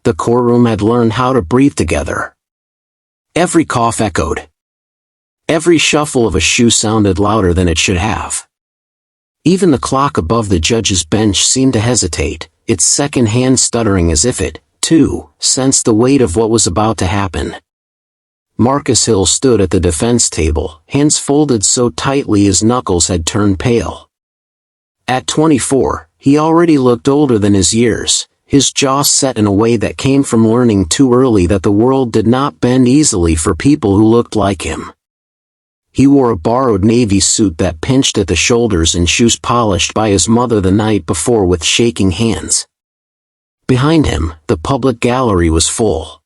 The courtroom had learned how to breathe together. Every cough echoed. Every shuffle of a shoe sounded louder than it should have. Even the clock above the judge's bench seemed to hesitate, its second hand stuttering as if it, too, sensed the weight of what was about to happen. Marcus Hill stood at the defense table, hands folded so tightly his knuckles had turned pale. At 24, he already looked older than his years, his jaw set in a way that came from learning too early that the world did not bend easily for people who looked like him. He wore a borrowed navy suit that pinched at the shoulders and shoes polished by his mother the night before with shaking hands. Behind him, the public gallery was full.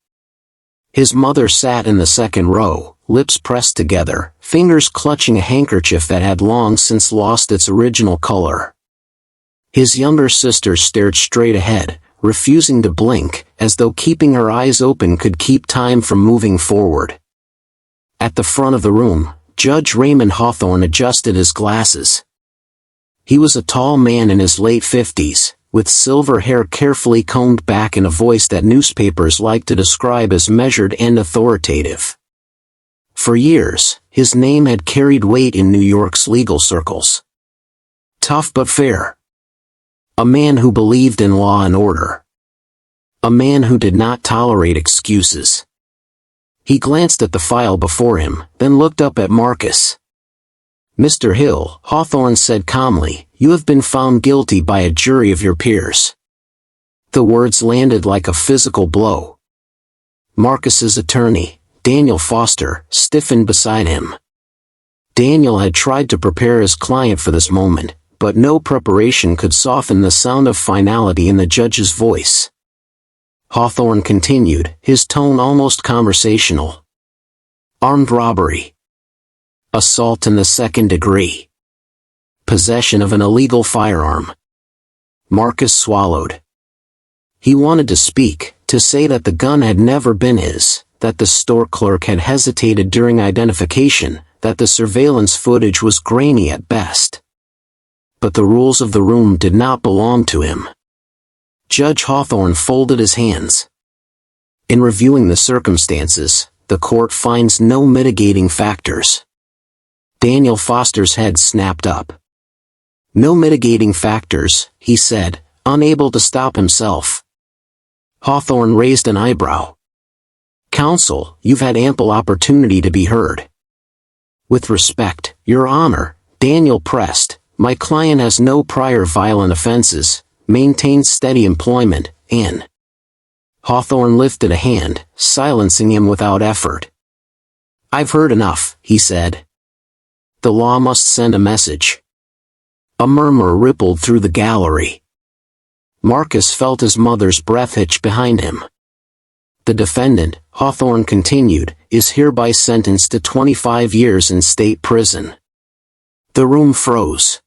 His mother sat in the second row, lips pressed together, fingers clutching a handkerchief that had long since lost its original color. His younger sister stared straight ahead, refusing to blink, as though keeping her eyes open could keep time from moving forward. At the front of the room, Judge Raymond Hawthorne adjusted his glasses. He was a tall man in his late 50s, with silver hair carefully combed back and a voice that newspapers liked to describe as measured and authoritative. For years, his name had carried weight in New York's legal circles. Tough but fair. A man who believed in law and order. A man who did not tolerate excuses. He glanced at the file before him, then looked up at Marcus. "Mr. Hill," Hawthorne said calmly, "you have been found guilty by a jury of your peers." The words landed like a physical blow. Marcus's attorney, Daniel Foster, stiffened beside him. Daniel had tried to prepare his client for this moment, but no preparation could soften the sound of finality in the judge's voice. Hawthorne continued, his tone almost conversational. "Armed robbery. Assault in the second degree. Possession of an illegal firearm." Marcus swallowed. He wanted to speak, to say that the gun had never been his, that the store clerk had hesitated during identification, that the surveillance footage was grainy at best. But the rules of the room did not belong to him. Judge Hawthorne folded his hands. "In reviewing the circumstances, the court finds no mitigating factors." Daniel Foster's head snapped up. "No mitigating factors," he said, unable to stop himself. Hawthorne raised an eyebrow. "Counsel, you've had ample opportunity to be heard." "With respect, Your Honor," Daniel pressed, "my client has no prior violent offenses, maintains steady employment, and—" Hawthorne lifted a hand, silencing him without effort. "I've heard enough," he said. "The law must send a message." A murmur rippled through the gallery. Marcus felt his mother's breath hitch behind him. "The defendant," Hawthorne continued, "is hereby sentenced to 25 years in state prison." The room froze.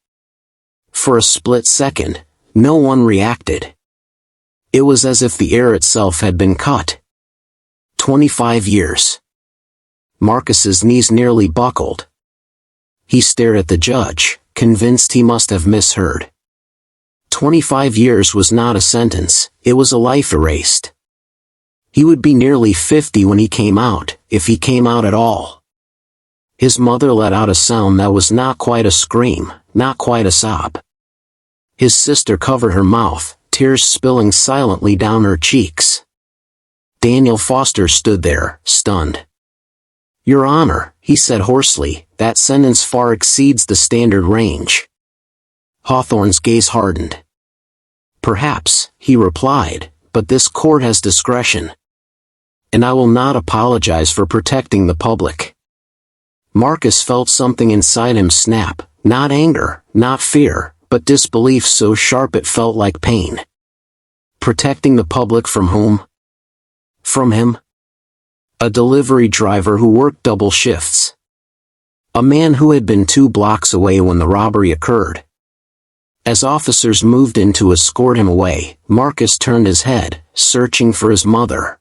For a split second, no one reacted. It was as if the air itself had been cut. 25 years. Marcus's knees nearly buckled. He stared at the judge, convinced he must have misheard. 25 years was not a sentence, it was a life erased. He would be nearly 50 when he came out, if he came out at all. His mother let out a sound that was not quite a scream, not quite a sob. His sister covered her mouth, tears spilling silently down her cheeks. Daniel Foster stood there, stunned. "Your Honor," he said hoarsely, "that sentence far exceeds the standard range." Hawthorne's gaze hardened. "Perhaps," he replied, "but this court has discretion. And I will not apologize for protecting the public." Marcus felt something inside him snap, not anger, not fear, but disbelief so sharp it felt like pain. Protecting the public from whom? From him? A delivery driver who worked double shifts. A man who had been 2 blocks away when the robbery occurred. As officers moved in to escort him away, Marcus turned his head, searching for his mother.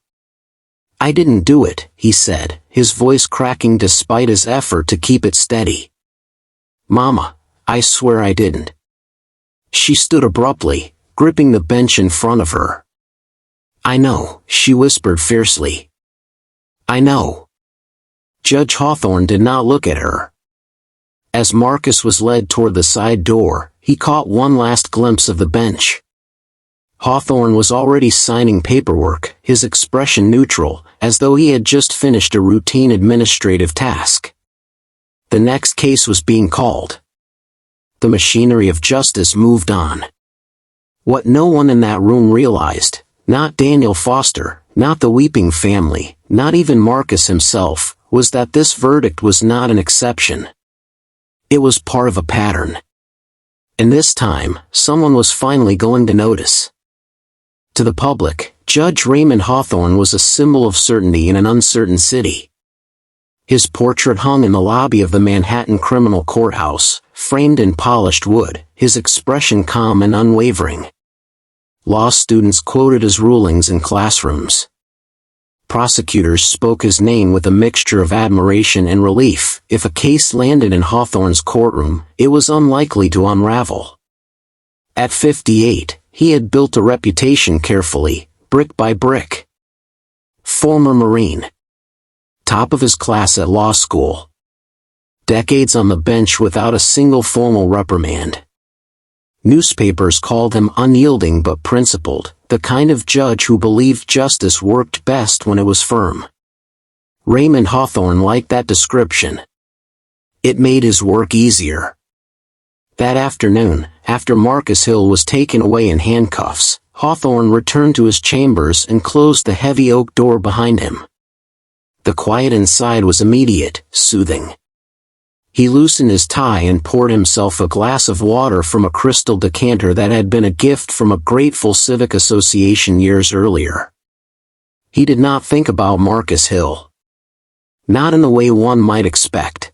"I didn't do it," he said, his voice cracking despite his effort to keep it steady. "Mama, I swear I didn't." She stood abruptly, gripping the bench in front of her. "I know," she whispered fiercely. "I know." Judge Hawthorne did not look at her. As Marcus was led toward the side door, he caught one last glimpse of the bench. Hawthorne was already signing paperwork, his expression neutral, as though he had just finished a routine administrative task. The next case was being called. The machinery of justice moved on. What no one in that room realized, not Daniel Foster, not the weeping family, not even Marcus himself, was that this verdict was not an exception. It was part of a pattern. And this time, someone was finally going to notice. To the public, Judge Raymond Hawthorne was a symbol of certainty in an uncertain city. His portrait hung in the lobby of the Manhattan Criminal Courthouse, framed in polished wood, his expression calm and unwavering. Law students quoted his rulings in classrooms. Prosecutors spoke his name with a mixture of admiration and relief. If a case landed in Hawthorne's courtroom, it was unlikely to unravel. At 58, he had built a reputation carefully, brick by brick. Former Marine. Top of his class at law school. Decades on the bench without a single formal reprimand. Newspapers called him unyielding but principled, the kind of judge who believed justice worked best when it was firm. Raymond Hawthorne liked that description. It made his work easier. That afternoon, after Marcus Hill was taken away in handcuffs, Hawthorne returned to his chambers and closed the heavy oak door behind him. The quiet inside was immediate, soothing. He loosened his tie and poured himself a glass of water from a crystal decanter that had been a gift from a grateful civic association years earlier. He did not think about Marcus Hill. Not in the way one might expect.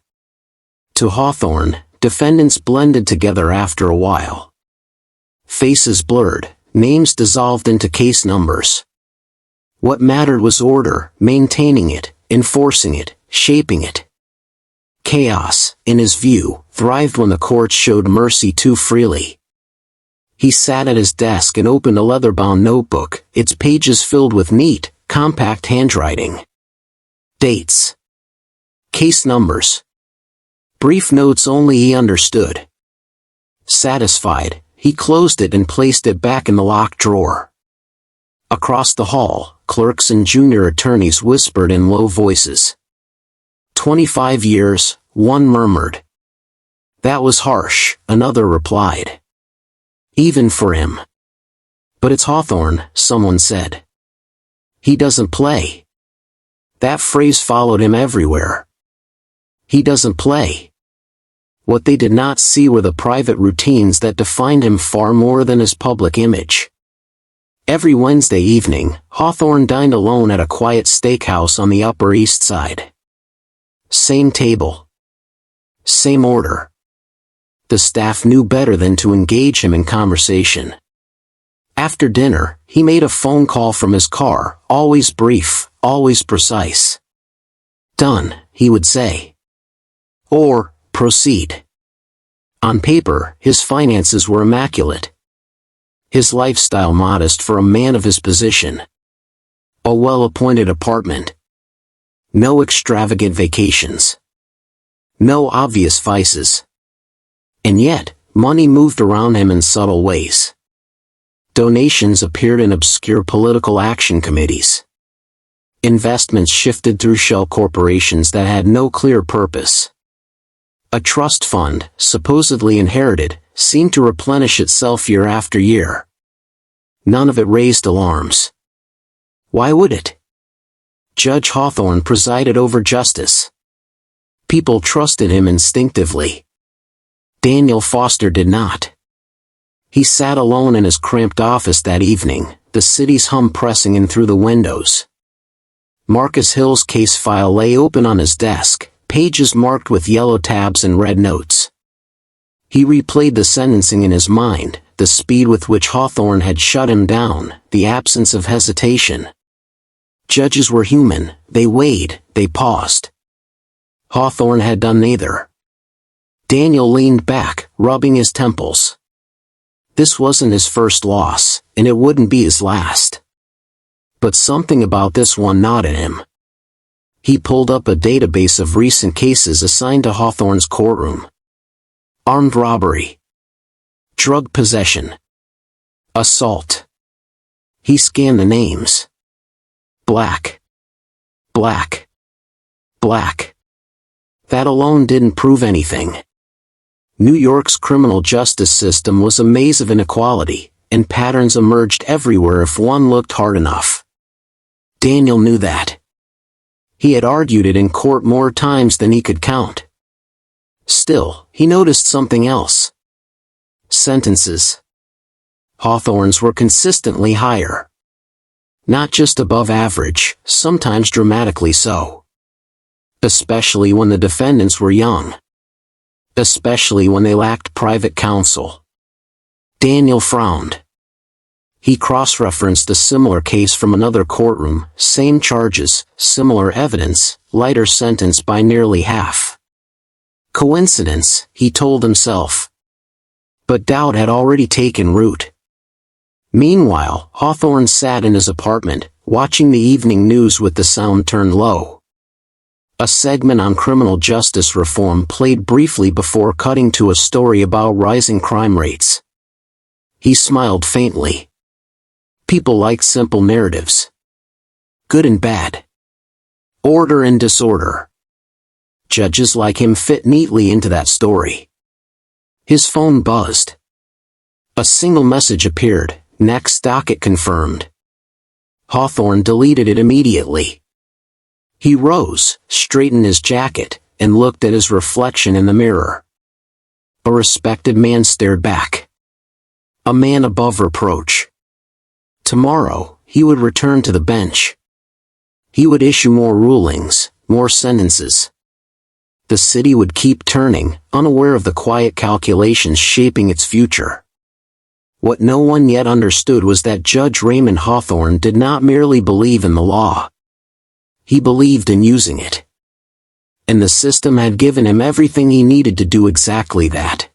To Hawthorne, defendants blended together after a while. Faces blurred, names dissolved into case numbers. What mattered was order, maintaining it, enforcing it, shaping it. Chaos, in his view, thrived when the courts showed mercy too freely. He sat at his desk and opened a leather-bound notebook, its pages filled with neat, compact handwriting. Dates. Case numbers. Brief notes only he understood. Satisfied, he closed it and placed it back in the locked drawer. Across the hall, clerks and junior attorneys whispered in low voices. 25 years, one murmured. That was harsh, another replied. Even for him. But it's Hawthorne, someone said. He doesn't play. That phrase followed him everywhere. He doesn't play. What they did not see were the private routines that defined him far more than his public image. Every Wednesday evening, Hawthorne dined alone at a quiet steakhouse on the Upper East Side. Same table. Same order. The staff knew better than to engage him in conversation. After dinner, he made a phone call from his car, always brief, always precise. Done, he would say. Or, proceed. On paper, his finances were immaculate. His lifestyle modest for a man of his position. A well-appointed apartment. No extravagant vacations. No obvious vices. And yet, money moved around him in subtle ways. Donations appeared in obscure political action committees. Investments shifted through shell corporations that had no clear purpose. A trust fund, supposedly inherited, seemed to replenish itself year after year. None of it raised alarms. Why would it? Judge Hawthorne presided over justice. People trusted him instinctively. Daniel Foster did not. He sat alone in his cramped office that evening, the city's hum pressing in through the windows. Marcus Hill's case file lay open on his desk, pages marked with yellow tabs and red notes. He replayed the sentencing in his mind, the speed with which Hawthorne had shut him down, the absence of hesitation. Judges were human, they weighed, they paused. Hawthorne had done neither. Daniel leaned back, rubbing his temples. This wasn't his first loss, and it wouldn't be his last. But something about this one gnawed him. He pulled up a database of recent cases assigned to Hawthorne's courtroom. Armed robbery. Drug possession. Assault. He scanned the names. Black. Black. Black. That alone didn't prove anything. New York's criminal justice system was a maze of inequality, and patterns emerged everywhere if one looked hard enough. Daniel knew that. He had argued it in court more times than he could count. Still, he noticed something else. Sentences. Hawthorne's were consistently higher. Not just above average, sometimes dramatically so. Especially when the defendants were young. Especially when they lacked private counsel. Daniel frowned. He cross-referenced a similar case from another courtroom, same charges, similar evidence, lighter sentence by nearly half. Coincidence, he told himself. But doubt had already taken root. Meanwhile, Hawthorne sat in his apartment, watching the evening news with the sound turned low. A segment on criminal justice reform played briefly before cutting to a story about rising crime rates. He smiled faintly. People like simple narratives. Good and bad. Order and disorder. Judges like him fit neatly into that story. His phone buzzed. A single message appeared, next docket confirmed. Hawthorne deleted it immediately. He rose, straightened his jacket, and looked at his reflection in the mirror. A respected man stared back. A man above reproach. Tomorrow, he would return to the bench. He would issue more rulings, more sentences. The city would keep turning, unaware of the quiet calculations shaping its future. What no one yet understood was that Judge Raymond Hawthorne did not merely believe in the law. He believed in using it. And the system had given him everything he needed to do exactly that.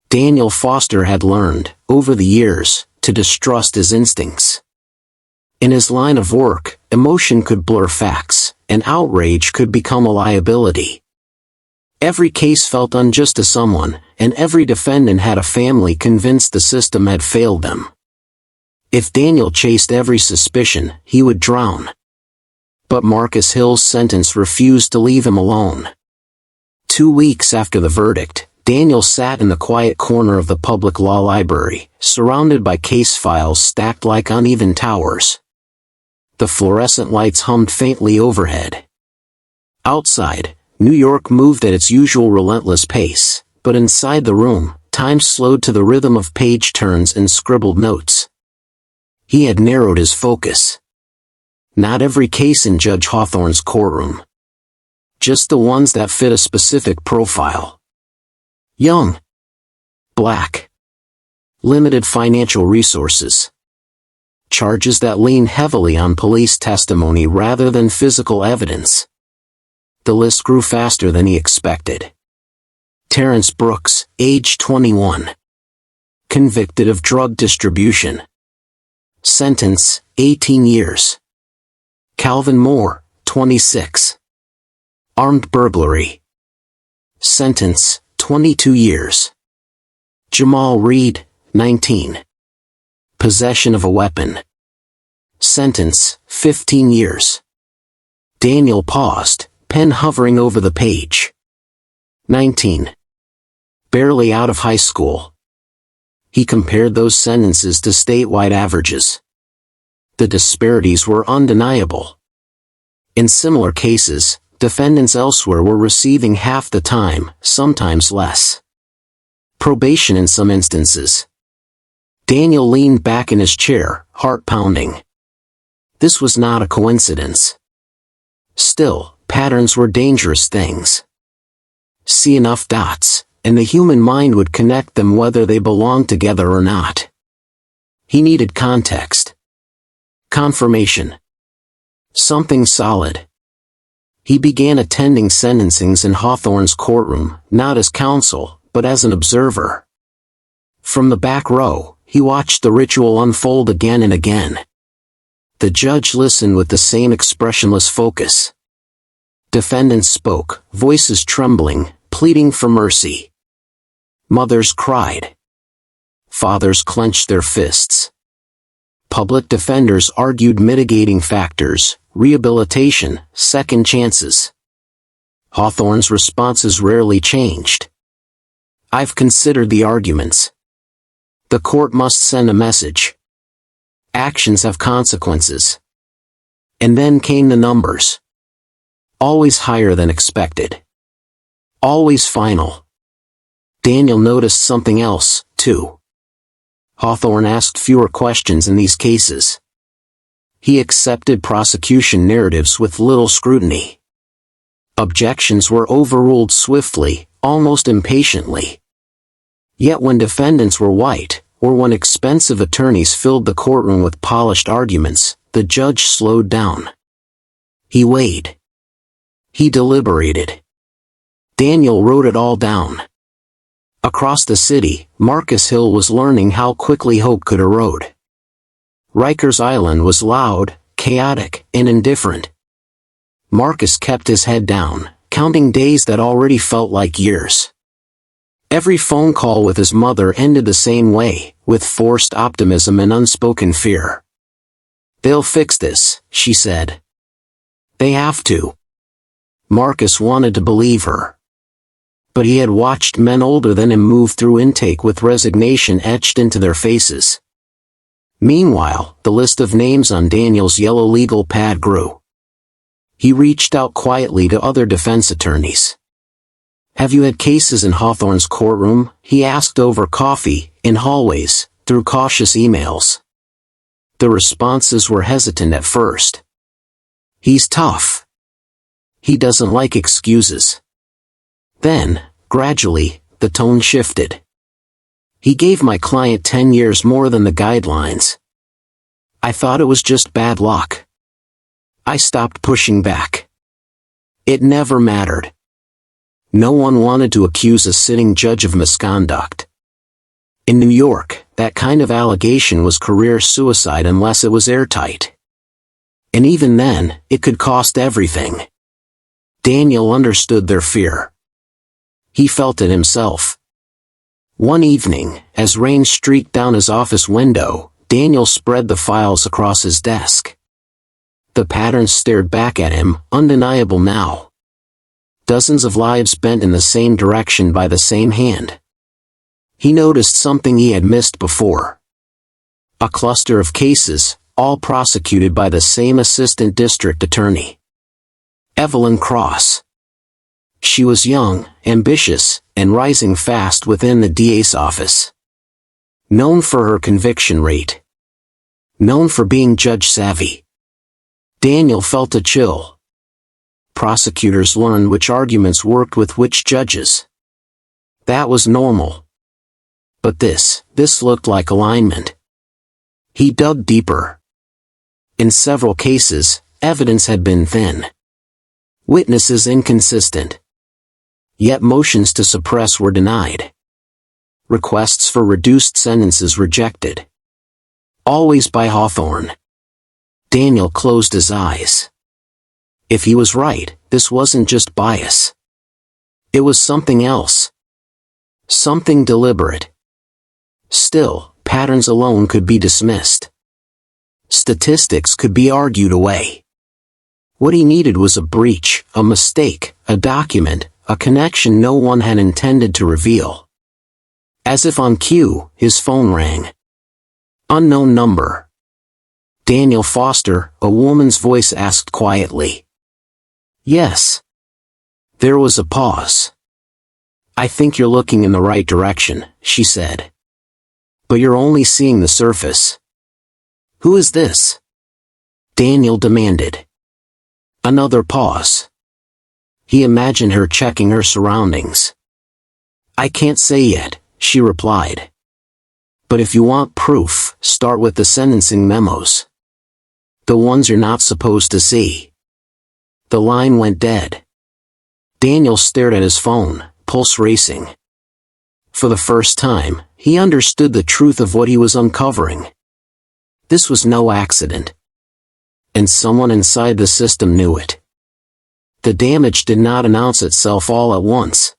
Daniel Foster had learned, over the years, to distrust his instincts. In his line of work, emotion could blur facts, and outrage could become a liability. Every case felt unjust to someone, and every defendant had a family convinced the system had failed them. If Daniel chased every suspicion, he would drown. But Marcus Hill's sentence refused to leave him alone. 2 weeks after the verdict, Daniel sat in the quiet corner of the public law library, surrounded by case files stacked like uneven towers. The fluorescent lights hummed faintly overhead. Outside, New York moved at its usual relentless pace, but inside the room, time slowed to the rhythm of page turns and scribbled notes. He had narrowed his focus. Not every case in Judge Hawthorne's courtroom. Just the ones that fit a specific profile. Young. Black. Limited financial resources. Charges that lean heavily on police testimony rather than physical evidence. The list grew faster than he expected. Terrence Brooks, age 21. Convicted of drug distribution. Sentence, 18 years. Calvin Moore, 26. Armed burglary. Sentence, 22 years. Jamal Reed, 19. Possession of a weapon. Sentence, 15 years. Daniel paused, pen hovering over the page. 19. Barely out of high school. He compared those sentences to statewide averages. The disparities were undeniable. In similar cases, defendants elsewhere were receiving half the time, sometimes less. Probation in some instances. Daniel leaned back in his chair, heart pounding. This was not a coincidence. Still, patterns were dangerous things. See enough dots, and the human mind would connect them whether they belonged together or not. He needed context. Confirmation. Something solid. He began attending sentencings in Hawthorne's courtroom, not as counsel, but as an observer. From the back row, he watched the ritual unfold again and again. The judge listened with the same expressionless focus. Defendants spoke, voices trembling, pleading for mercy. Mothers cried. Fathers clenched their fists. Public defenders argued mitigating factors, rehabilitation, second chances. Hawthorne's responses rarely changed. "I've considered the arguments. The court must send a message. Actions have consequences." And then came the numbers. Always higher than expected. Always final. Daniel noticed something else, too. Hawthorne asked fewer questions in these cases. He accepted prosecution narratives with little scrutiny. Objections were overruled swiftly, almost impatiently. Yet when defendants were white, or when expensive attorneys filled the courtroom with polished arguments, the judge slowed down. He weighed. He deliberated. Daniel wrote it all down. Across the city, Marcus Hill was learning how quickly hope could erode. Rikers Island was loud, chaotic, and indifferent. Marcus kept his head down, counting days that already felt like years. Every phone call with his mother ended the same way, with forced optimism and unspoken fear. "They'll fix this," she said. "They have to." Marcus wanted to believe her. But he had watched men older than him move through intake with resignation etched into their faces. Meanwhile, the list of names on Daniel's yellow legal pad grew. He reached out quietly to other defense attorneys. "Have you had cases in Hawthorne's courtroom?" he asked over coffee, in hallways, through cautious emails. The responses were hesitant at first. "He's tough. He doesn't like excuses." Then, gradually, the tone shifted. "He gave my client 10 years more than the guidelines. I thought it was just bad luck. I stopped pushing back. It never mattered. No one wanted to accuse a sitting judge of misconduct. In New York, that kind of allegation was career suicide unless it was airtight. And even then, it could cost everything." Daniel understood their fear. He felt it himself. One evening, as rain streaked down his office window, Daniel spread the files across his desk. The patterns stared back at him, undeniable now. Dozens of lives bent in the same direction by the same hand. He noticed something he had missed before. A cluster of cases, all prosecuted by the same assistant district attorney. Evelyn Cross. She was young, ambitious, and rising fast within the DA's office. Known for her conviction rate. Known for being judge-savvy. Daniel felt a chill. Prosecutors learned which arguments worked with which judges. That was normal. But this looked like alignment. He dug deeper. In several cases, evidence had been thin. Witnesses inconsistent. Yet motions to suppress were denied. Requests for reduced sentences rejected. Always by Hawthorne. Daniel closed his eyes. If he was right, this wasn't just bias. It was something else. Something deliberate. Still, patterns alone could be dismissed. Statistics could be argued away. What he needed was a breach, a mistake, a document, a connection no one had intended to reveal. As if on cue, his phone rang. Unknown number. Daniel Foster, a woman's voice asked quietly. "Yes." There was a pause. "I think you're looking in the right direction," she said. "But you're only seeing the surface." "Who is this?" Daniel demanded. Another pause. He imagined her checking her surroundings. "I can't say yet," she replied. "But if you want proof, start with the sentencing memos. The ones you're not supposed to see." The line went dead. Daniel stared at his phone, pulse racing. For the first time, he understood the truth of what he was uncovering. This was no accident. And someone inside the system knew it. The damage did not announce itself all at once.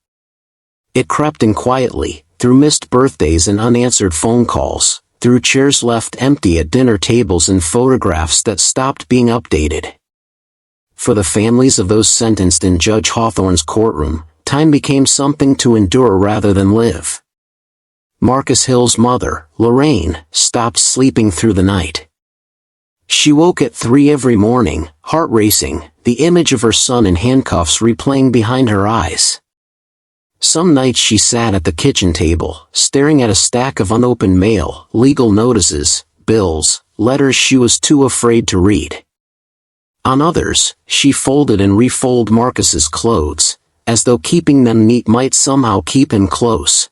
It crept in quietly, through missed birthdays and unanswered phone calls, through chairs left empty at dinner tables and photographs that stopped being updated. For the families of those sentenced in Judge Hawthorne's courtroom, time became something to endure rather than live. Marcus Hill's mother, Lorraine, stopped sleeping through the night. She woke at 3 every morning, heart racing, the image of her son in handcuffs replaying behind her eyes. Some nights she sat at the kitchen table, staring at a stack of unopened mail, legal notices, bills, letters she was too afraid to read. On others, she folded and refolded Marcus's clothes, as though keeping them neat might somehow keep him close.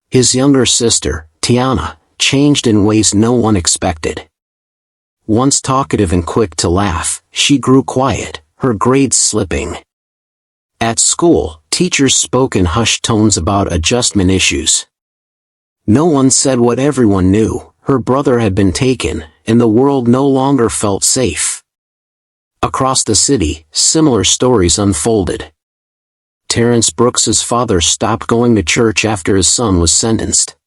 His younger sister, Tiana, changed in ways no one expected. Once talkative and quick to laugh, she grew quiet, her grades slipping. At school, teachers spoke in hushed tones about adjustment issues. No one said what everyone knew: her brother had been taken, and the world no longer felt safe. Across the city, similar stories unfolded. Terrence Brooks's father stopped going to church after his son was sentenced.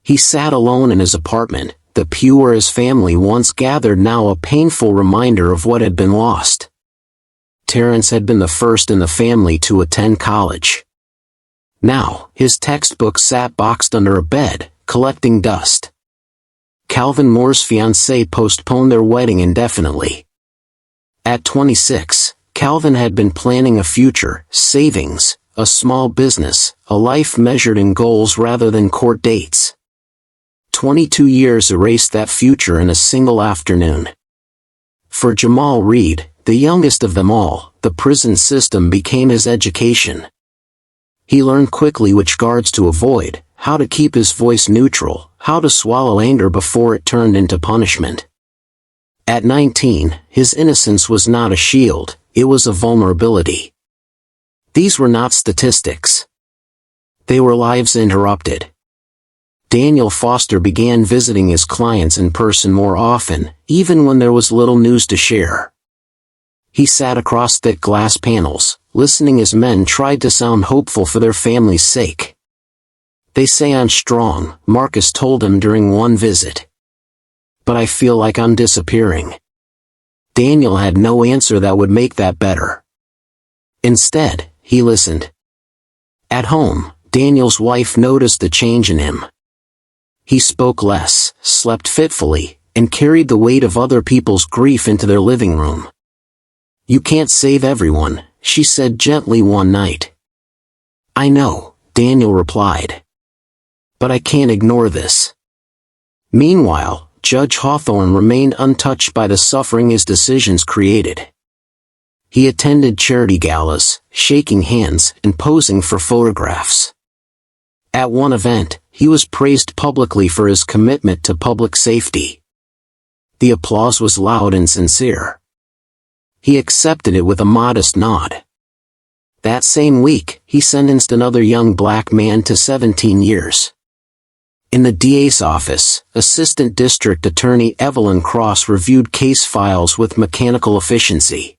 He sat alone in his apartment, the pew where his family once gathered now a painful reminder of what had been lost. Terrence had been the first in the family to attend college. Now, his textbook sat boxed under a bed, collecting dust. Calvin Moore's fiancée postponed their wedding indefinitely. At 26, Calvin had been planning a future, savings, a small business, a life measured in goals rather than court dates. 22 years erased that future in a single afternoon. For Jamal Reed, the youngest of them all, the prison system became his education. He learned quickly which guards to avoid, how to keep his voice neutral, how to swallow anger before it turned into punishment. At 19, his innocence was not a shield, it was a vulnerability. These were not statistics. They were lives interrupted. Daniel Foster began visiting his clients in person more often, even when there was little news to share. He sat across thick glass panels, listening as men tried to sound hopeful for their family's sake. "They say I'm strong," Marcus told him during one visit. "But I feel like I'm disappearing." Daniel had no answer that would make that better. Instead, he listened. At home, Daniel's wife noticed the change in him. He spoke less, slept fitfully, and carried the weight of other people's grief into their living room. "You can't save everyone," she said gently one night. "I know," Daniel replied. "But I can't ignore this." Meanwhile, Judge Hawthorne remained untouched by the suffering his decisions created. He attended charity galas, shaking hands and posing for photographs. At one event, he was praised publicly for his commitment to public safety. The applause was loud and sincere. He accepted it with a modest nod. That same week, he sentenced another young black man to 17 years. In the DA's office, Assistant District Attorney Evelyn Cross reviewed case files with mechanical efficiency.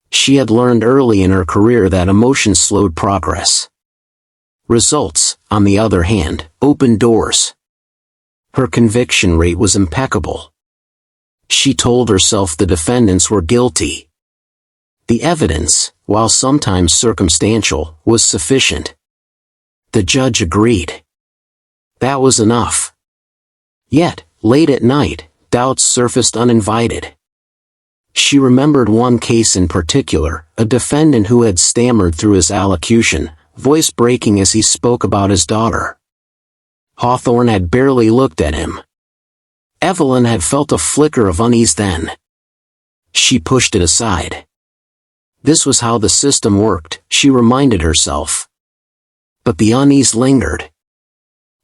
She had learned early in her career that emotion slowed progress. Results, on the other hand, opened doors. Her conviction rate was impeccable. She told herself the defendants were guilty. The evidence, while sometimes circumstantial, was sufficient. The judge agreed. That was enough. Yet, late at night, doubts surfaced uninvited. She remembered one case in particular, a defendant who had stammered through his allocution, voice breaking as he spoke about his daughter. Hawthorne had barely looked at him. Evelyn had felt a flicker of unease then. She pushed it aside. This was how the system worked, she reminded herself. But the unease lingered.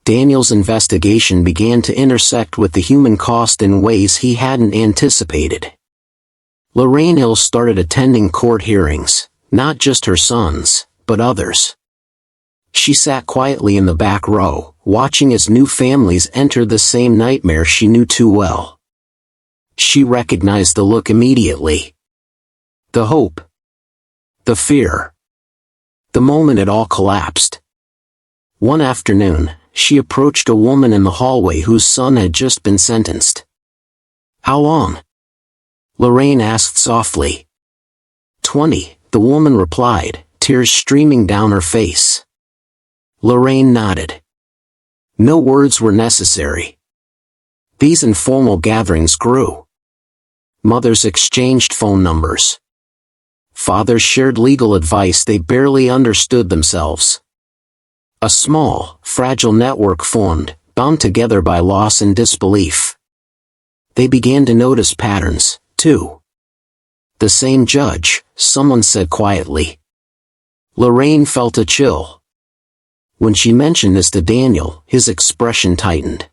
Daniel's investigation began to intersect with the human cost in ways he hadn't anticipated. Lorraine Hill started attending court hearings, not just her son's, but others. She sat quietly in the back row, watching as new families entered the same nightmare she knew too well. She recognized the look immediately. The hope. The fear. The moment it all collapsed. One afternoon, she approached a woman in the hallway whose son had just been sentenced. "How long?" Lorraine asked softly. 20, the woman replied, tears streaming down her face. Lorraine nodded. No words were necessary. These informal gatherings grew. Mothers exchanged phone numbers. Fathers shared legal advice they barely understood themselves. A small, fragile network formed, bound together by loss and disbelief. They began to notice patterns, too. "The same judge," someone said quietly. Lorraine felt a chill. When she mentioned this to Daniel, his expression tightened.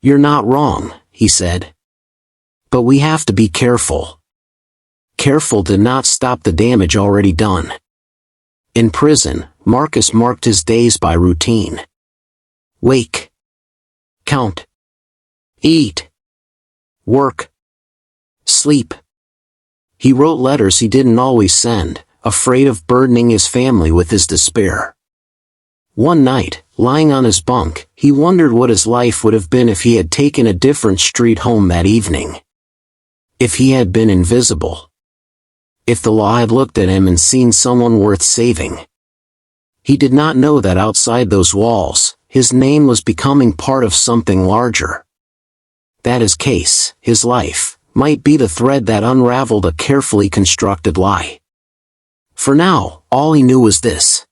"You're not wrong," he said. "But we have to be careful." Careful to not stop the damage already done. In prison, Marcus marked his days by routine. Wake. Count. Eat. Work. Sleep. He wrote letters he didn't always send, afraid of burdening his family with his despair. One night, lying on his bunk, he wondered what his life would have been if he had taken a different street home that evening. If he had been invisible. If the law had looked at him and seen someone worth saving. He did not know that outside those walls, his name was becoming part of something larger. That his case, his life, might be the thread that unraveled a carefully constructed lie. For now, all he knew was this.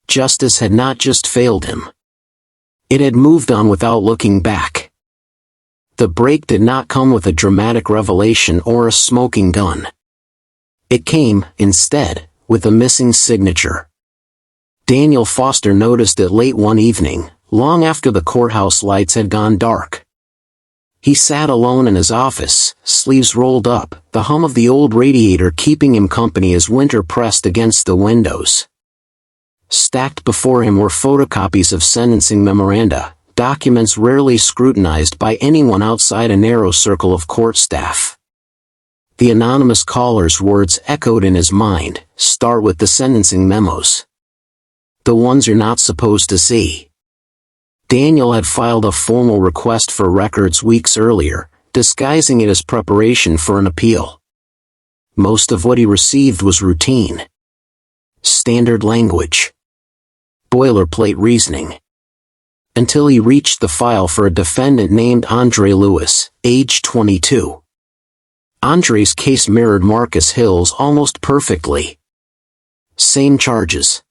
Justice had not just failed him. It had moved on without looking back. The break did not come with a dramatic revelation or a smoking gun. It came, instead, with a missing signature. Daniel Foster noticed it late one evening, long after the courthouse lights had gone dark. He sat alone in his office, sleeves rolled up, the hum of the old radiator keeping him company as winter pressed against the windows. Stacked before him were photocopies of sentencing memoranda, documents rarely scrutinized by anyone outside a narrow circle of court staff. The anonymous caller's words echoed in his mind, "Start with the sentencing memos. The ones you're not supposed to see." Daniel had filed a formal request for records weeks earlier, disguising it as preparation for an appeal. Most of what he received was routine. Standard language. Boilerplate reasoning. Until he reached the file for a defendant named Andre Lewis, age 22. Andre's case mirrored Marcus Hill's almost perfectly. Same charges.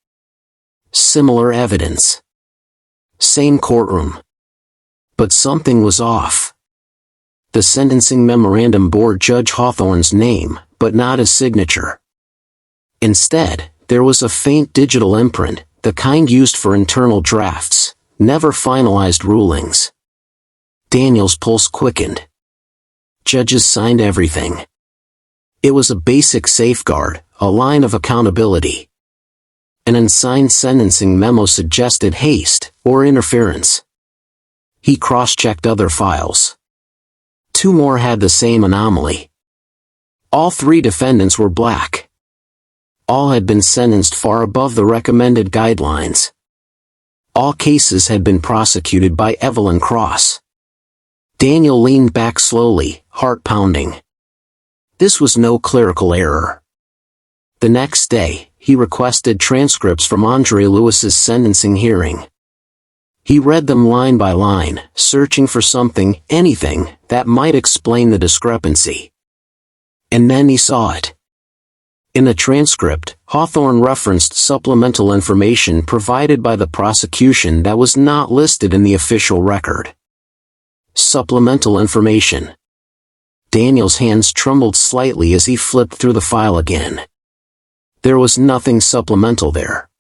Similar evidence. Same courtroom. But something was off. The sentencing memorandum bore Judge Hawthorne's name, but not his signature. Instead, there was a faint digital imprint, the kind used for internal drafts, never finalized rulings. Daniel's pulse quickened. Judges signed everything. It was a basic safeguard, a line of accountability. An unsigned sentencing memo suggested haste or interference. He cross-checked other files. 2 more had the same anomaly. All 3 defendants were black. All had been sentenced far above the recommended guidelines. All cases had been prosecuted by Evelyn Cross. Daniel leaned back slowly, heart pounding. This was no clerical error. The next day, he requested transcripts from Andre Lewis's sentencing hearing. He read them line by line, searching for something, anything, that might explain the discrepancy. And then he saw it. In the transcript, Hawthorne referenced supplemental information provided by the prosecution that was not listed in the official record. Supplemental information. Daniel's hands trembled slightly as he flipped through the file again. There was nothing supplemental there.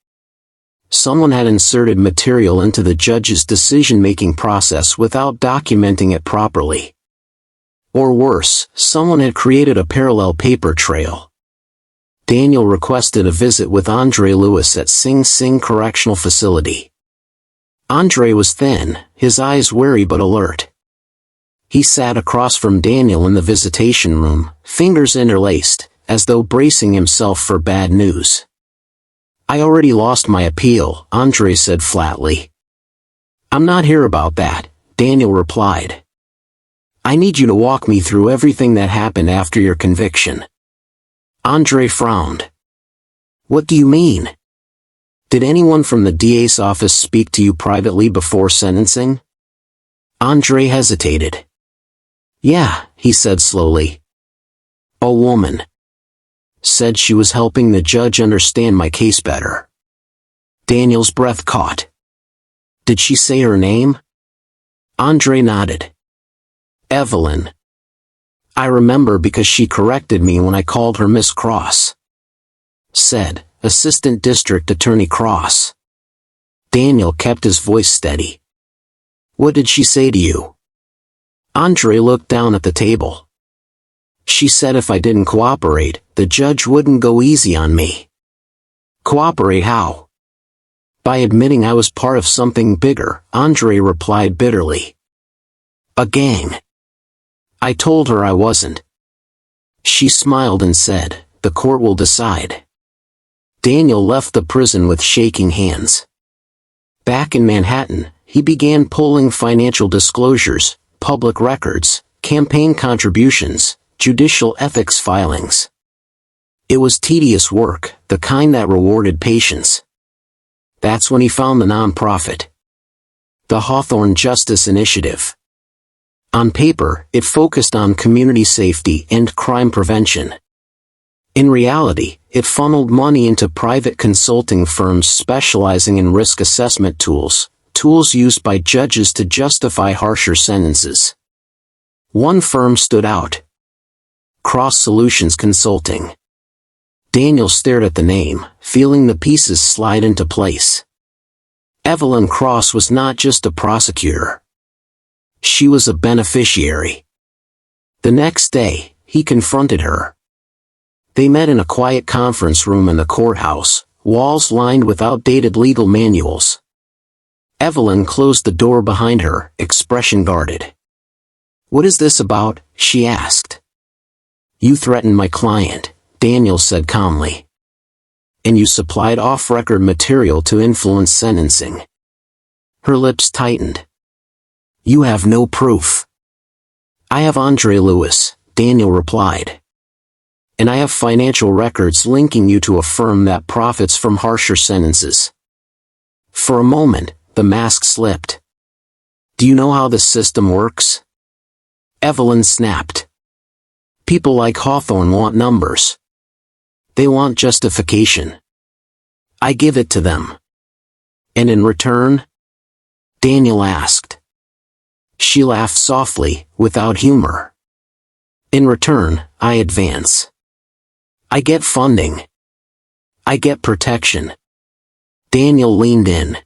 Someone had inserted material into the judge's decision-making process without documenting it properly. Or worse, someone had created a parallel paper trail. Daniel requested a visit with Andre Lewis at Sing Sing Correctional Facility. Andre was thin, his eyes wary but alert. He sat across from Daniel in the visitation room, fingers interlaced, as though bracing himself for bad news. "I already lost my appeal," Andre said flatly. "I'm not here about that," Daniel replied. "I need you to walk me through everything that happened after your conviction." Andre frowned. "What do you mean? Did anyone from the DA's office speak to you privately before sentencing?" Andre hesitated. "Yeah," he said slowly. "A woman. Said she was helping the judge understand my case better." Daniel's breath caught. "Did she say her name?" Andre nodded. "Evelyn. I remember because she corrected me when I called her Miss Cross." Said Assistant District Attorney Cross. Daniel kept his voice steady. "What did she say to you?" Andre looked down at the table. "She said if I didn't cooperate, the judge wouldn't go easy on me." "Cooperate how?" "By admitting I was part of something bigger," Andre replied bitterly. "A gang." "I told her I wasn't." She smiled and said, "The court will decide." Daniel left the prison with shaking hands. Back in Manhattan, he began pulling financial disclosures, public records, campaign contributions, judicial ethics filings. It was tedious work, the kind that rewarded patience. That's when he found the nonprofit. The Hawthorne Justice Initiative. On paper, it focused on community safety and crime prevention. In reality, it funneled money into private consulting firms specializing in risk assessment tools used by judges to justify harsher sentences. One firm stood out. Cross Solutions Consulting. Daniel stared at the name, feeling the pieces slide into place. Evelyn Cross was not just a prosecutor. She was a beneficiary. The next day, he confronted her. They met in a quiet conference room in the courthouse, walls lined with outdated legal manuals. Evelyn closed the door behind her, expression guarded. "What is this about?" she asked. "You threatened my client," Daniel said calmly. "And you supplied off-record material to influence sentencing." Her lips tightened. "You have no proof." "I have Andre Lewis," Daniel replied. "And I have financial records linking you to a firm that profits from harsher sentences." For a moment, the mask slipped. "Do you know how the system works?" Evelyn snapped. "People like Hawthorne want numbers. They want justification. I give it to them." "And in return?" Daniel asked. She laughed softly, without humor. "In return, I advance. I get funding. I get protection." Daniel leaned in.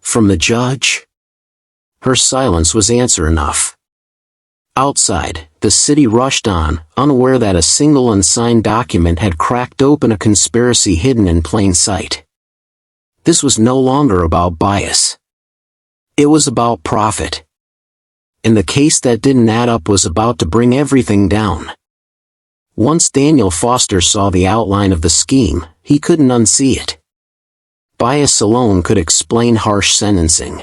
"From the judge?" Her silence was answer enough. Outside, the city rushed on, unaware that a single unsigned document had cracked open a conspiracy hidden in plain sight. This was no longer about bias. It was about profit. And the case that didn't add up was about to bring everything down. Once Daniel Foster saw the outline of the scheme, he couldn't unsee it. Bias alone could explain harsh sentencing.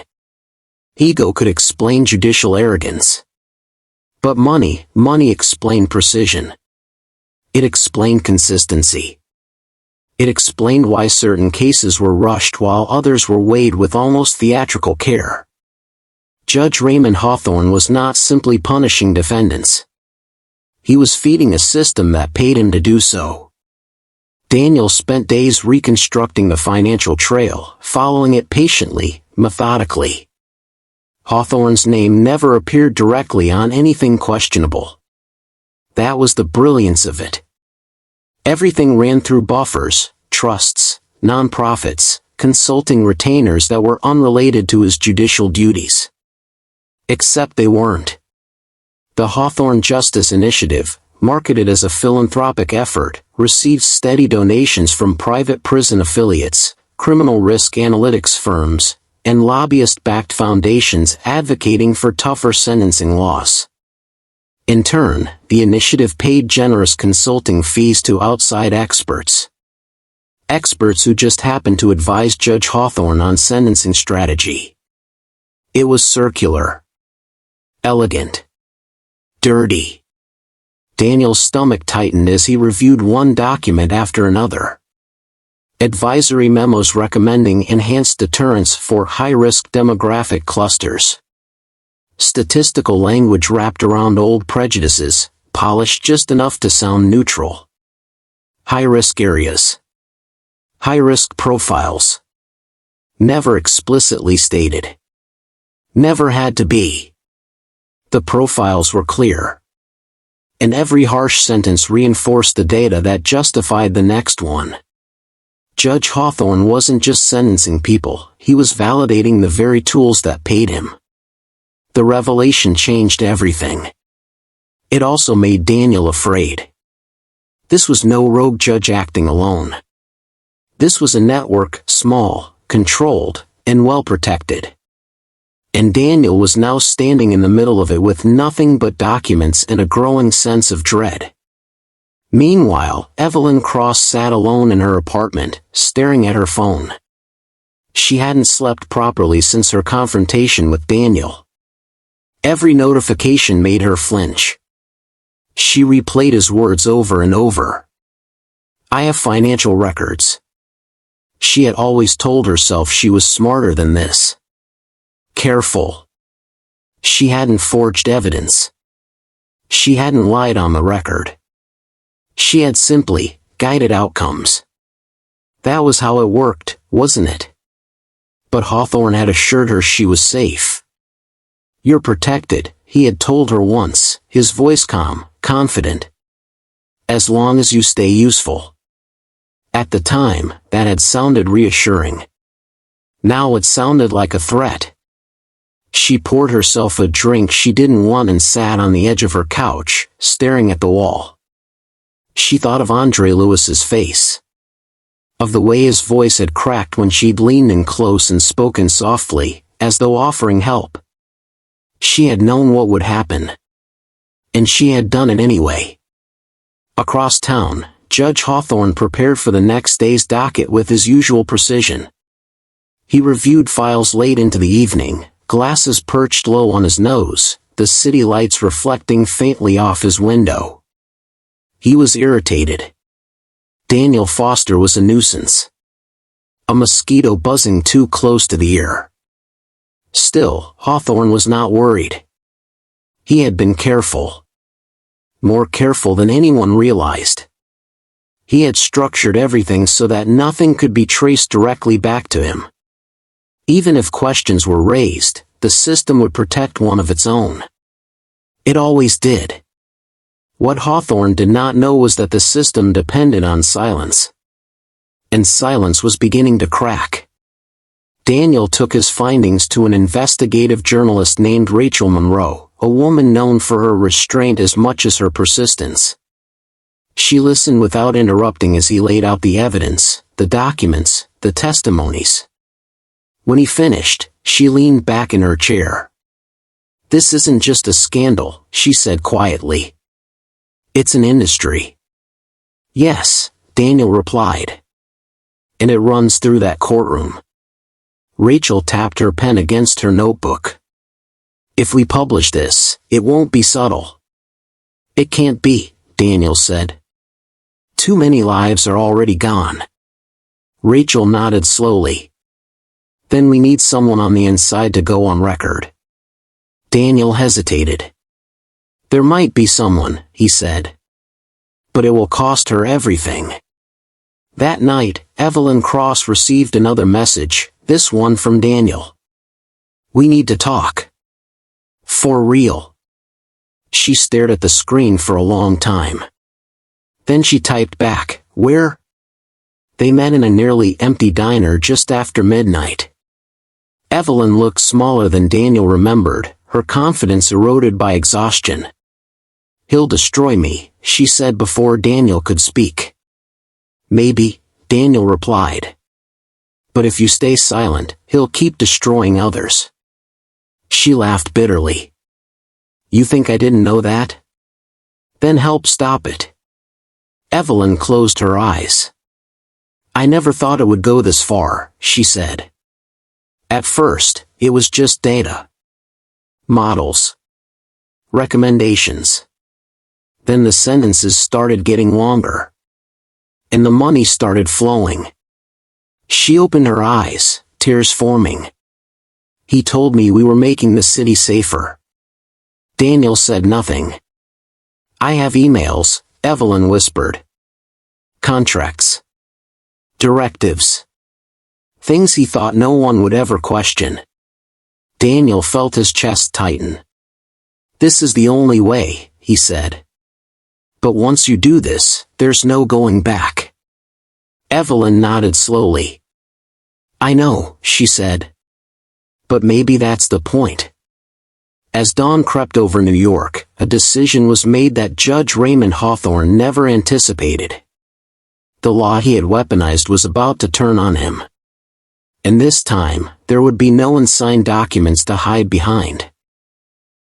Ego could explain judicial arrogance. But money explained precision. It explained consistency. It explained why certain cases were rushed while others were weighed with almost theatrical care. Judge Raymond Hawthorne was not simply punishing defendants. He was feeding a system that paid him to do so. Daniel spent days reconstructing the financial trail, following it patiently, methodically. Hawthorne's name never appeared directly on anything questionable. That was the brilliance of it. Everything ran through buffers, trusts, nonprofits, consulting retainers that were unrelated to his judicial duties. Except they weren't. The Hawthorne Justice Initiative, marketed as a philanthropic effort, received steady donations from private prison affiliates, criminal risk analytics firms, and lobbyist-backed foundations advocating for tougher sentencing laws. In turn, the initiative paid generous consulting fees to outside experts. Experts who just happened to advise Judge Hawthorne on sentencing strategy. It was circular. Elegant. Dirty. Daniel's stomach tightened as he reviewed one document after another. Advisory memos recommending enhanced deterrence for high-risk demographic clusters. Statistical language wrapped around old prejudices, polished just enough to sound neutral. High-risk areas. High-risk profiles. Never explicitly stated. Never had to be. The profiles were clear. And every harsh sentence reinforced the data that justified the next one. Judge Hawthorne wasn't just sentencing people, he was validating the very tools that paid him. The revelation changed everything. It also made Daniel afraid. This was no rogue judge acting alone. This was a network, small, controlled, and well protected. And Daniel was now standing in the middle of it with nothing but documents and a growing sense of dread. Meanwhile, Evelyn Cross sat alone in her apartment, staring at her phone. She hadn't slept properly since her confrontation with Daniel. Every notification made her flinch. She replayed his words over and over. I have financial records. She had always told herself she was smarter than this. Careful. She hadn't forged evidence. She hadn't lied on the record. She had simply guided outcomes. That was how it worked, wasn't it? But Hawthorne had assured her she was safe. You're protected, he had told her once, his voice calm, confident. As long as you stay useful. At the time, that had sounded reassuring. Now it sounded like a threat. She poured herself a drink she didn't want and sat on the edge of her couch, staring at the wall. She thought of Andre Lewis's face. Of the way his voice had cracked when she'd leaned in close and spoken softly, as though offering help. She had known what would happen. And she had done it anyway. Across town, Judge Hawthorne prepared for the next day's docket with his usual precision. He reviewed files late into the evening, glasses perched low on his nose, the city lights reflecting faintly off his window. He was irritated. Daniel Foster was a nuisance. A mosquito buzzing too close to the ear. Still, Hawthorne was not worried. He had been careful. More careful than anyone realized. He had structured everything so that nothing could be traced directly back to him. Even if questions were raised, the system would protect one of its own. It always did. What Hawthorne did not know was that the system depended on silence. And silence was beginning to crack. Daniel took his findings to an investigative journalist named Rachel Monroe, a woman known for her restraint as much as her persistence. She listened without interrupting as he laid out the evidence, the documents, the testimonies. When he finished, she leaned back in her chair. This isn't just a scandal, she said quietly. It's an industry. Yes, Daniel replied. And it runs through that courtroom. Rachel tapped her pen against her notebook. If we publish this, it won't be subtle. It can't be, Daniel said. Too many lives are already gone. Rachel nodded slowly. Then we need someone on the inside to go on record. Daniel hesitated. There might be someone, he said. But it will cost her everything. That night, Evelyn Cross received another message, this one from Daniel. We need to talk. For real. She stared at the screen for a long time. Then she typed back, where? They met in a nearly empty diner just after midnight. Evelyn looked smaller than Daniel remembered, her confidence eroded by exhaustion. He'll destroy me, she said before Daniel could speak. Maybe, Daniel replied. But if you stay silent, he'll keep destroying others. She laughed bitterly. You think I didn't know that? Then help stop it. Evelyn closed her eyes. I never thought it would go this far, she said. At first, it was just data. Models. Recommendations. Then the sentences started getting longer. And the money started flowing. She opened her eyes, tears forming. He told me we were making the city safer. Daniel said nothing. I have emails, Evelyn whispered. Contracts. Directives. Things he thought no one would ever question. Daniel felt his chest tighten. This is the only way, he said. But once you do this, there's no going back. Evelyn nodded slowly. I know, she said. But maybe that's the point. As dawn crept over New York, a decision was made that Judge Raymond Hawthorne never anticipated. The law he had weaponized was about to turn on him. And this time, there would be no unsigned documents to hide behind.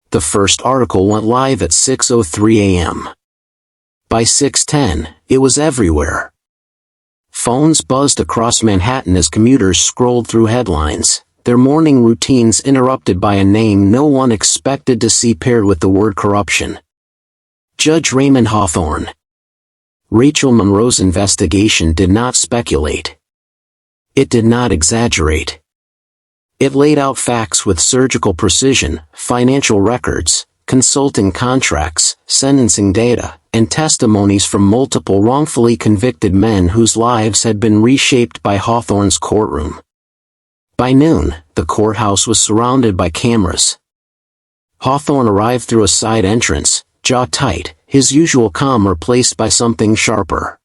The first article went live at 6:03 a.m. By 6:10, it was everywhere. Phones buzzed across Manhattan as commuters scrolled through headlines, their morning routines interrupted by a name no one expected to see paired with the word corruption. Judge Raymond Hawthorne. Rachel Monroe's investigation did not speculate. It did not exaggerate. It laid out facts with surgical precision, financial records, consulting contracts, sentencing data, and testimonies from multiple wrongfully convicted men whose lives had been reshaped by Hawthorne's courtroom. By noon, the courthouse was surrounded by cameras. Hawthorne arrived through a side entrance, jaw tight, his usual calm replaced by something sharper.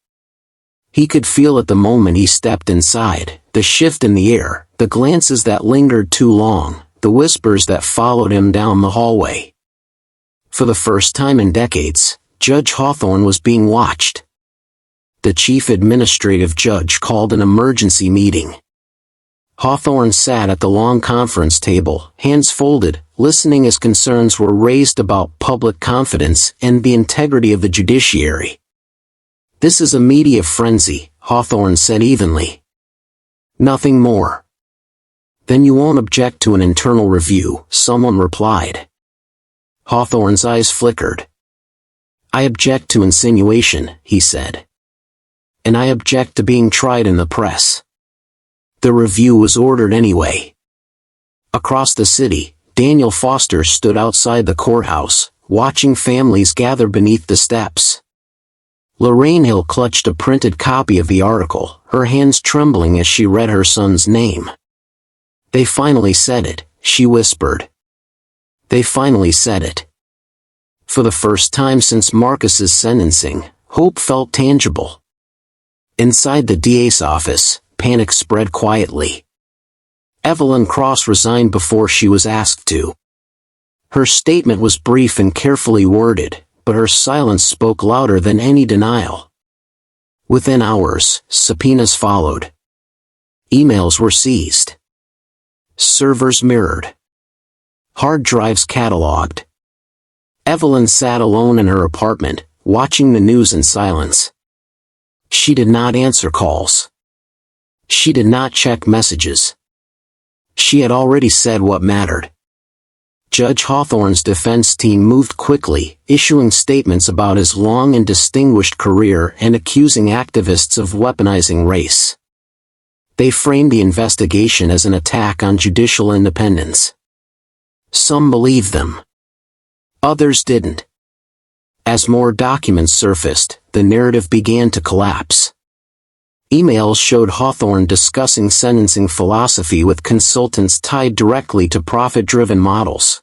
He could feel at the moment he stepped inside, the shift in the air, the glances that lingered too long, the whispers that followed him down the hallway. For the first time in decades, Judge Hawthorne was being watched. The chief administrative judge called an emergency meeting. Hawthorne sat at the long conference table, hands folded, listening as concerns were raised about public confidence and the integrity of the judiciary. This is a media frenzy, Hawthorne said evenly. Nothing more. Then you won't object to an internal review, someone replied. Hawthorne's eyes flickered. I object to insinuation, he said. And I object to being tried in the press. The review was ordered anyway. Across the city, Daniel Foster stood outside the courthouse, watching families gather beneath the steps. Lorraine Hill clutched a printed copy of the article, her hands trembling as she read her son's name. They finally said it, she whispered. They finally said it. For the first time since Marcus's sentencing, hope felt tangible. Inside the DA's office, panic spread quietly. Evelyn Cross resigned before she was asked to. Her statement was brief and carefully worded, but her silence spoke louder than any denial. Within hours, subpoenas followed. Emails were seized. Servers mirrored. Hard drives cataloged. Evelyn sat alone in her apartment, watching the news in silence. She did not answer calls. She did not check messages. She had already said what mattered. Judge Hawthorne's defense team moved quickly, issuing statements about his long and distinguished career and accusing activists of weaponizing race. They framed the investigation as an attack on judicial independence. Some believed them. Others didn't. As more documents surfaced, the narrative began to collapse. Emails showed Hawthorne discussing sentencing philosophy with consultants tied directly to profit-driven models.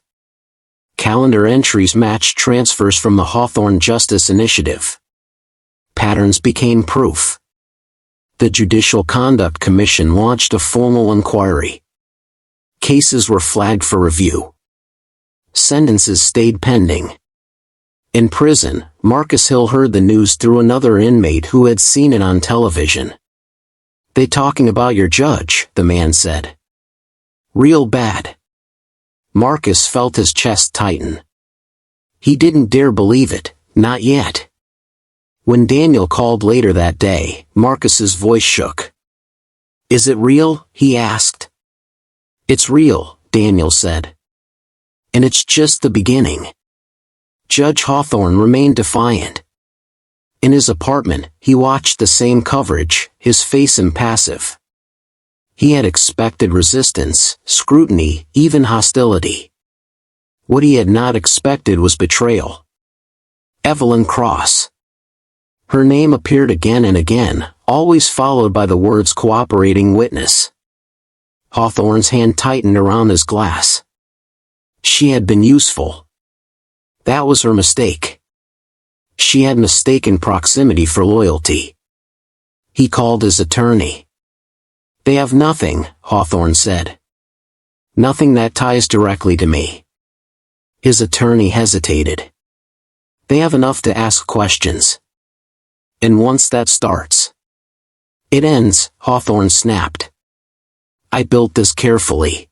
Calendar entries matched transfers from the Hawthorne Justice Initiative. Patterns became proof. The Judicial Conduct Commission launched a formal inquiry. Cases were flagged for review. Sentences stayed pending. In prison, Marcus Hill heard the news through another inmate who had seen it on television. "They talking about your judge," the man said. "Real bad." Marcus felt his chest tighten. He didn't dare believe it, not yet. When Daniel called later that day, Marcus's voice shook. "Is it real?" he asked. "It's real," Daniel said. "And it's just the beginning." Judge Hawthorne remained defiant. In his apartment, he watched the same coverage, his face impassive. He had expected resistance, scrutiny, even hostility. What he had not expected was betrayal. Evelyn Cross. Her name appeared again and again, always followed by the words cooperating witness. Hawthorne's hand tightened around his glass. She had been useful. That was her mistake. She had mistaken proximity for loyalty. He called his attorney. "They have nothing," Hawthorne said. "Nothing that ties directly to me." His attorney hesitated. "They have enough to ask questions. And once that starts, it ends," Hawthorne snapped. "I built this carefully."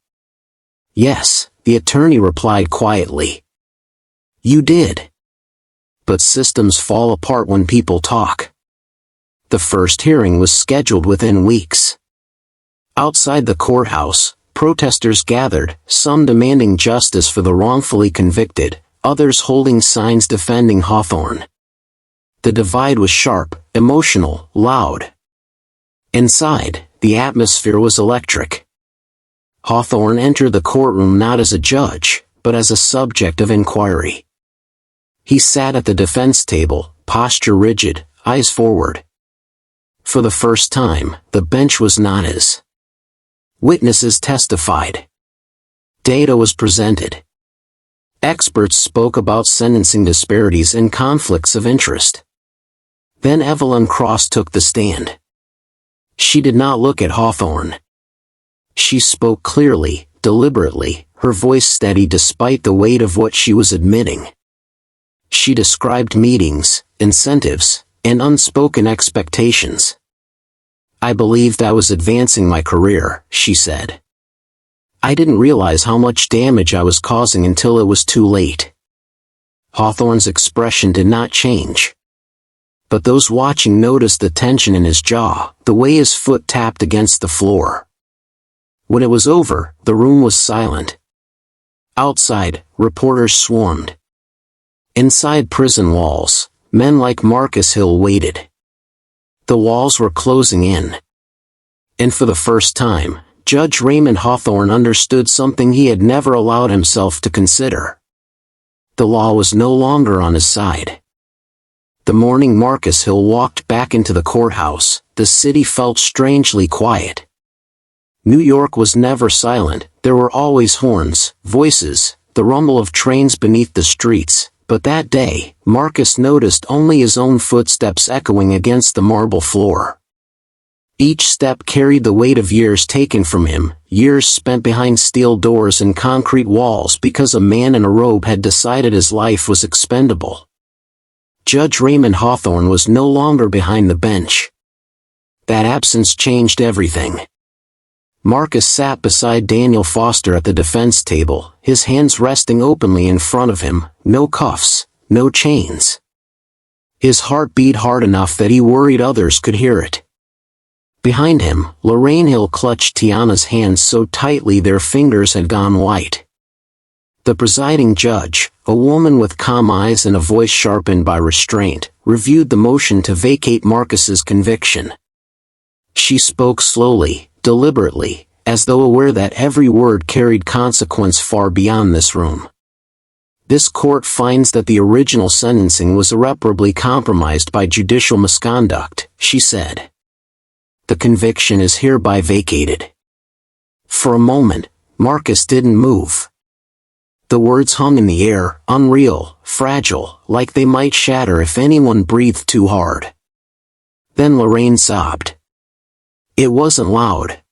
"Yes," the attorney replied quietly. "You did. But systems fall apart when people talk." The first hearing was scheduled within weeks. Outside the courthouse, protesters gathered, some demanding justice for the wrongfully convicted, others holding signs defending Hawthorne. The divide was sharp, emotional, loud. Inside, the atmosphere was electric. Hawthorne entered the courtroom not as a judge, but as a subject of inquiry. He sat at the defense table, posture rigid, eyes forward. For the first time, the bench was not his. Witnesses testified. Data was presented. Experts spoke about sentencing disparities and conflicts of interest. Then Evelyn Cross took the stand. She did not look at Hawthorne. She spoke clearly, deliberately, her voice steady despite the weight of what she was admitting. She described meetings, incentives, and unspoken expectations. "I believed I was advancing my career," she said. "I didn't realize how much damage I was causing until it was too late." Hawthorne's expression did not change. But those watching noticed the tension in his jaw, the way his foot tapped against the floor. When it was over, the room was silent. Outside, reporters swarmed. Inside prison walls, men like Marcus Hill waited. The walls were closing in. And for the first time, Judge Raymond Hawthorne understood something he had never allowed himself to consider. The law was no longer on his side. The morning Marcus Hill walked back into the courthouse, the city felt strangely quiet. New York was never silent, there were always horns, voices, the rumble of trains beneath the streets. But that day, Marcus noticed only his own footsteps echoing against the marble floor. Each step carried the weight of years taken from him, years spent behind steel doors and concrete walls because a man in a robe had decided his life was expendable. Judge Raymond Hawthorne was no longer behind the bench. That absence changed everything. Marcus sat beside Daniel Foster at the defense table, his hands resting openly in front of him, no cuffs, no chains. His heart beat hard enough that he worried others could hear it. Behind him, Lorraine Hill clutched Tiana's hands so tightly their fingers had gone white. The presiding judge, a woman with calm eyes and a voice sharpened by restraint, reviewed the motion to vacate Marcus's conviction. She spoke slowly, deliberately, as though aware that every word carried consequence far beyond this room. "This court finds that the original sentencing was irreparably compromised by judicial misconduct," she said. "The conviction is hereby vacated." For a moment, Marcus didn't move. The words hung in the air, unreal, fragile, like they might shatter if anyone breathed too hard. Then Lorraine sobbed. It wasn't loud.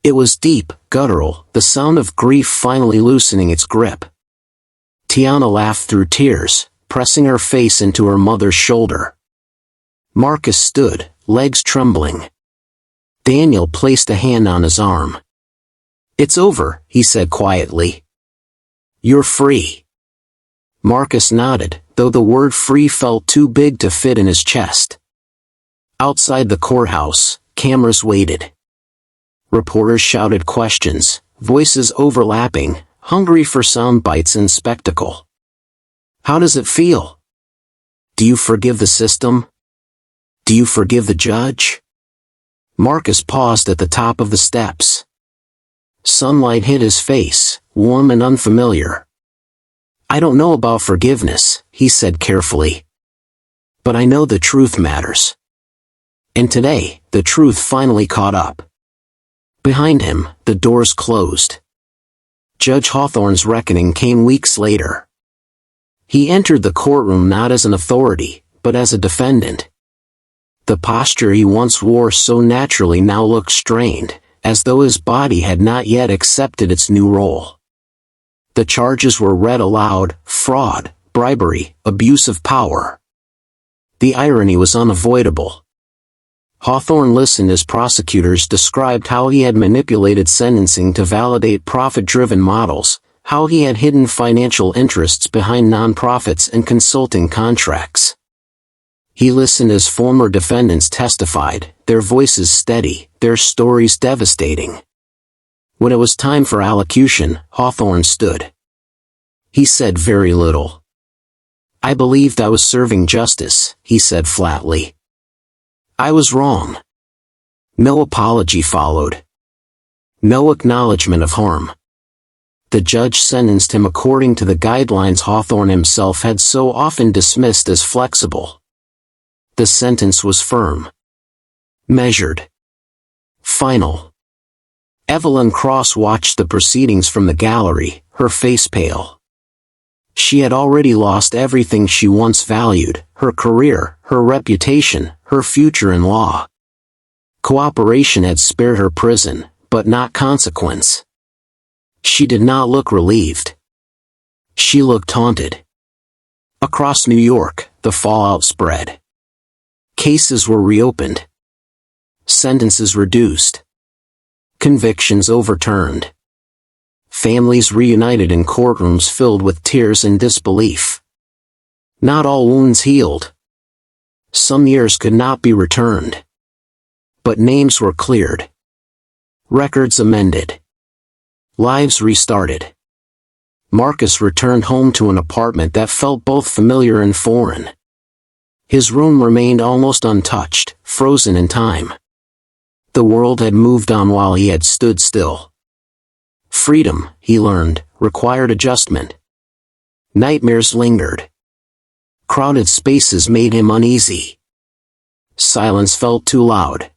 It was deep, guttural, the sound of grief finally loosening its grip. Tiana laughed through tears, pressing her face into her mother's shoulder. Marcus stood, legs trembling. Daniel placed a hand on his arm. "It's over," he said quietly. "You're free." Marcus nodded, though the word free felt too big to fit in his chest. Outside the courthouse, cameras waited. Reporters shouted questions, voices overlapping, hungry for sound bites and spectacle. "How does it feel? Do you forgive the system? Do you forgive the judge?" Marcus paused at the top of the steps. Sunlight hit his face, warm and unfamiliar. "I don't know about forgiveness," he said carefully. "But I know the truth matters." And today, the truth finally caught up. Behind him, the doors closed. Judge Hawthorne's reckoning came weeks later. He entered the courtroom not as an authority, but as a defendant. The posture he once wore so naturally now looked strained, as though his body had not yet accepted its new role. The charges were read aloud: fraud, bribery, abuse of power. The irony was unavoidable. Hawthorne listened as prosecutors described how he had manipulated sentencing to validate profit-driven models, how he had hidden financial interests behind nonprofits and consulting contracts. He listened as former defendants testified, their voices steady, their stories devastating. When it was time for allocution, Hawthorne stood. He said very little. "I believed I was serving justice," he said flatly. "I was wrong." No apology followed. No acknowledgement of harm. The judge sentenced him according to the guidelines Hawthorne himself had so often dismissed as flexible. The sentence was firm. Measured. Final. Evelyn Cross watched the proceedings from the gallery, her face pale. She had already lost everything she once valued: her career, her reputation, her future in law. Cooperation had spared her prison, but not consequence. She did not look relieved. She looked haunted. Across New York, the fallout spread. Cases were reopened. Sentences reduced. Convictions overturned. Families reunited in courtrooms filled with tears and disbelief. Not all wounds healed. Some years could not be returned. But names were cleared. Records amended. Lives restarted. Marcus returned home to an apartment that felt both familiar and foreign. His room remained almost untouched, frozen in time. The world had moved on while he had stood still. Freedom, he learned, required adjustment. Nightmares lingered. Crowded spaces made him uneasy. Silence felt too loud.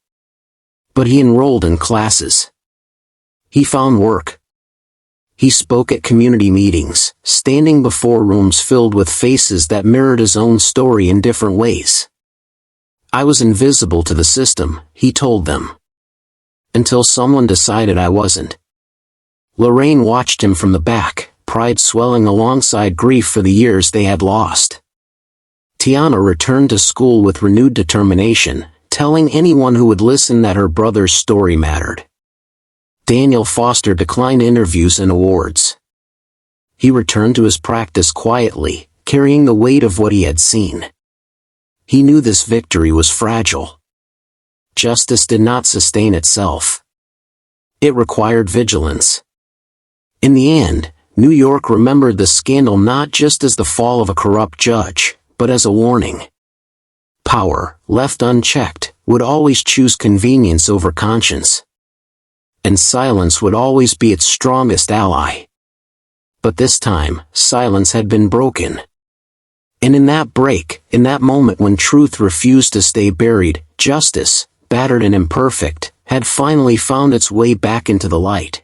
But he enrolled in classes. He found work. He spoke at community meetings, standing before rooms filled with faces that mirrored his own story in different ways. "I was invisible to the system," he told them. "Until someone decided I wasn't." Lorraine watched him from the back, pride swelling alongside grief for the years they had lost. Tiana returned to school with renewed determination, telling anyone who would listen that her brother's story mattered. Daniel Foster declined interviews and awards. He returned to his practice quietly, carrying the weight of what he had seen. He knew this victory was fragile. Justice did not sustain itself. It required vigilance. In the end, New York remembered the scandal not just as the fall of a corrupt judge, but as a warning. Power, left unchecked, would always choose convenience over conscience. And silence would always be its strongest ally. But this time, silence had been broken. And in that break, in that moment when truth refused to stay buried, justice, battered and imperfect, had finally found its way back into the light.